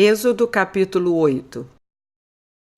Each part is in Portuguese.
Êxodo capítulo 8.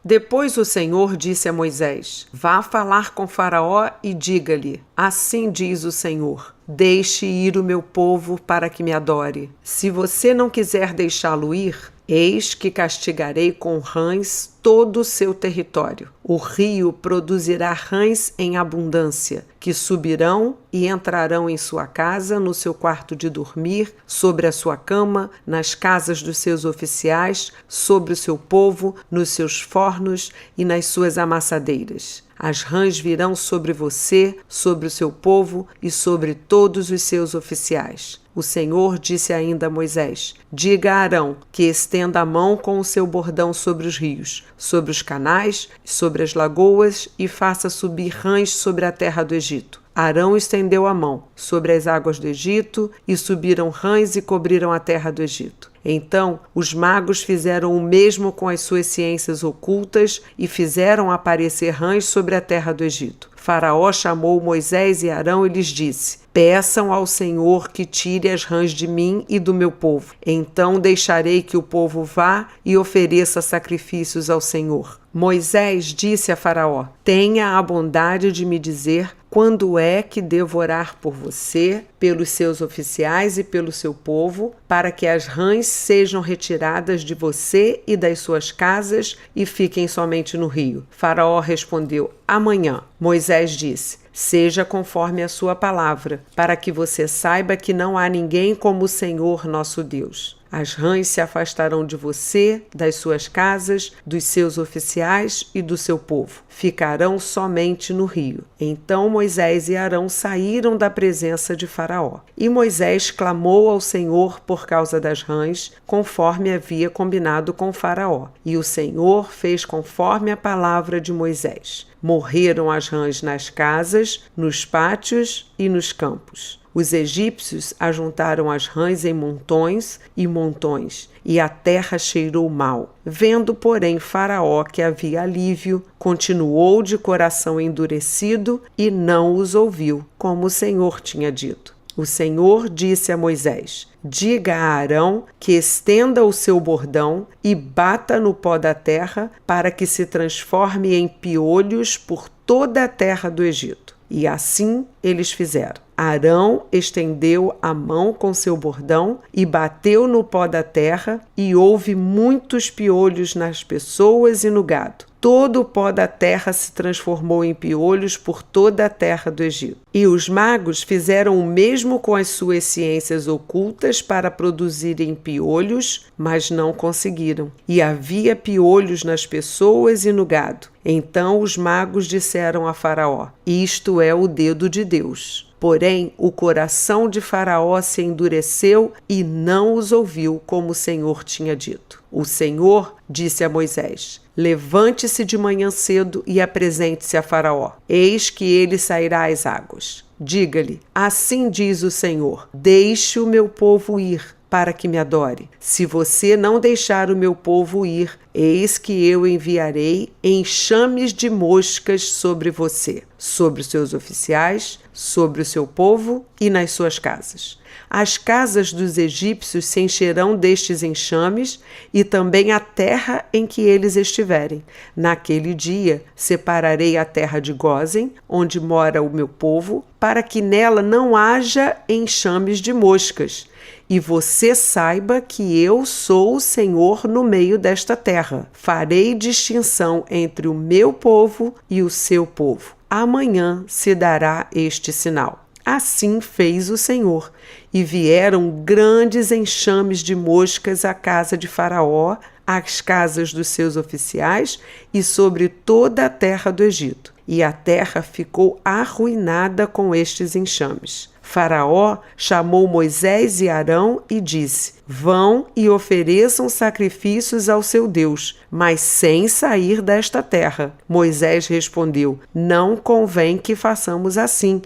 Depois o Senhor disse a Moisés: Vá falar com Faraó e diga-lhe: Assim diz o Senhor: Deixe ir o meu povo para que me adore. Se você não quiser deixá-lo ir, eis que castigarei com rãs todo o seu território. O rio produzirá rãs em abundância, que subirão e entrarão em sua casa, no seu quarto de dormir, sobre a sua cama, nas casas dos seus oficiais, sobre o seu povo, nos seus fornos e nas suas amassadeiras. As rãs virão sobre você, sobre o seu povo e sobre todos os seus oficiais. O Senhor disse ainda a Moisés: Diga a Arão que estenda a mão com o seu bordão sobre os rios, sobre os canais, sobre as lagoas e faça subir rãs sobre a terra do Egito. Arão estendeu a mão sobre as águas do Egito e subiram rãs e cobriram a terra do Egito. Então os magos fizeram o mesmo com as suas ciências ocultas e fizeram aparecer rãs sobre a terra do Egito. Faraó chamou Moisés e Arão e lhes disse: Peçam ao Senhor que tire as rãs de mim e do meu povo. Então deixarei que o povo vá e ofereça sacrifícios ao Senhor. Moisés disse a Faraó: Tenha a bondade de me dizer quando é que devo orar por você, pelos seus oficiais e pelo seu povo, para que as rãs sejam retiradas de você e das suas casas e fiquem somente no rio. Faraó respondeu: Amanhã. Moisés disse: Seja conforme a sua palavra, para que você saiba que não há ninguém como o Senhor nosso Deus. As rãs se afastarão de você, das suas casas, dos seus oficiais e do seu povo. Ficarão somente no rio. Então Moisés e Arão saíram da presença de Faraó. E Moisés clamou ao Senhor por causa das rãs, conforme havia combinado com Faraó. E o Senhor fez conforme a palavra de Moisés. Morreram as rãs nas casas, nos pátios e nos campos. Os egípcios ajuntaram as rãs em montões e montões, e a terra cheirou mal. Vendo, porém, Faraó que havia alívio, continuou de coração endurecido e não os ouviu, como o Senhor tinha dito. O Senhor disse a Moisés: Diga a Arão que estenda o seu bordão e bata no pó da terra para que se transforme em piolhos por toda a terra do Egito. E assim eles fizeram. Arão estendeu a mão com seu bordão e bateu no pó da terra, e houve muitos piolhos nas pessoas e no gado. Todo o pó da terra se transformou em piolhos por toda a terra do Egito. E os magos fizeram o mesmo com as suas ciências ocultas para produzirem piolhos, mas não conseguiram. E havia piolhos nas pessoas e no gado. Então os magos disseram a Faraó: Isto é o dedo de Deus. Porém, o coração de Faraó se endureceu e não os ouviu, como o Senhor tinha dito. O Senhor disse a Moisés: Levante-se de manhã cedo e apresente-se a Faraó. Eis que ele sairá às águas. Diga-lhe: Assim diz o Senhor: Deixe o meu povo ir, para que me adore. Se você não deixar o meu povo ir, eis que eu enviarei enxames de moscas sobre você, sobre os seus oficiais, sobre o seu povo e nas suas casas. As casas dos egípcios se encherão destes enxames e também a terra em que eles estiverem. Naquele dia separarei a terra de Gósen, onde mora o meu povo, para que nela não haja enxames de moscas. E você saiba que eu sou o Senhor no meio desta terra. Farei distinção entre o meu povo e o seu povo. Amanhã se dará este sinal. Assim fez o Senhor, e vieram grandes enxames de moscas à casa de Faraó, às casas dos seus oficiais e sobre toda a terra do Egito. E a terra ficou arruinada com estes enxames. Faraó chamou Moisés e Arão e disse: Vão e ofereçam sacrifícios ao seu Deus, mas sem sair desta terra. Moisés respondeu: Não convém que façamos assim,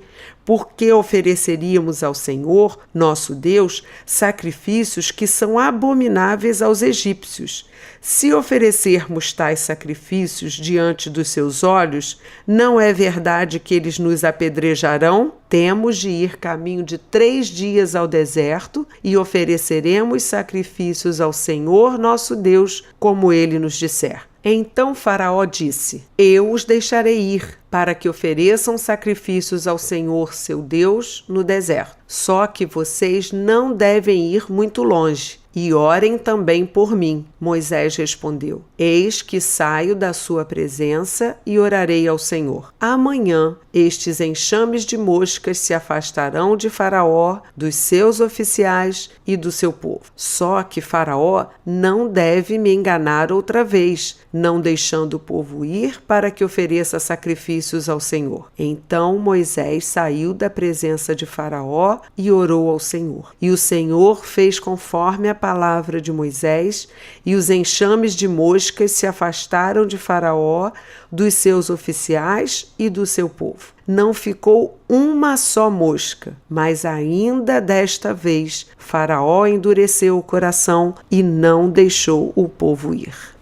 porque ofereceríamos ao Senhor, nosso Deus, sacrifícios que são abomináveis aos egípcios. Se oferecermos tais sacrifícios diante dos seus olhos, não é verdade que eles nos apedrejarão? Temos de ir caminho de 3 dias ao deserto e ofereceremos sacrifícios ao Senhor, nosso Deus, como ele nos disser. Então Faraó disse: Eu os deixarei ir, para que ofereçam sacrifícios ao Senhor, seu Deus, no deserto. Só que vocês não devem ir muito longe. E orem também por mim. Moisés respondeu: Eis que saio da sua presença e orarei ao Senhor. Amanhã estes enxames de moscas se afastarão de Faraó, dos seus oficiais e do seu povo. Só que Faraó não deve me enganar outra vez, não deixando o povo ir para que ofereça sacrifícios ao Senhor. Então Moisés saiu da presença de Faraó e orou ao Senhor. E o Senhor fez conforme a palavra de Moisés, e os enxames de moscas se afastaram de Faraó, dos seus oficiais e do seu povo. Não ficou uma só mosca, mas ainda desta vez Faraó endureceu o coração e não deixou o povo ir.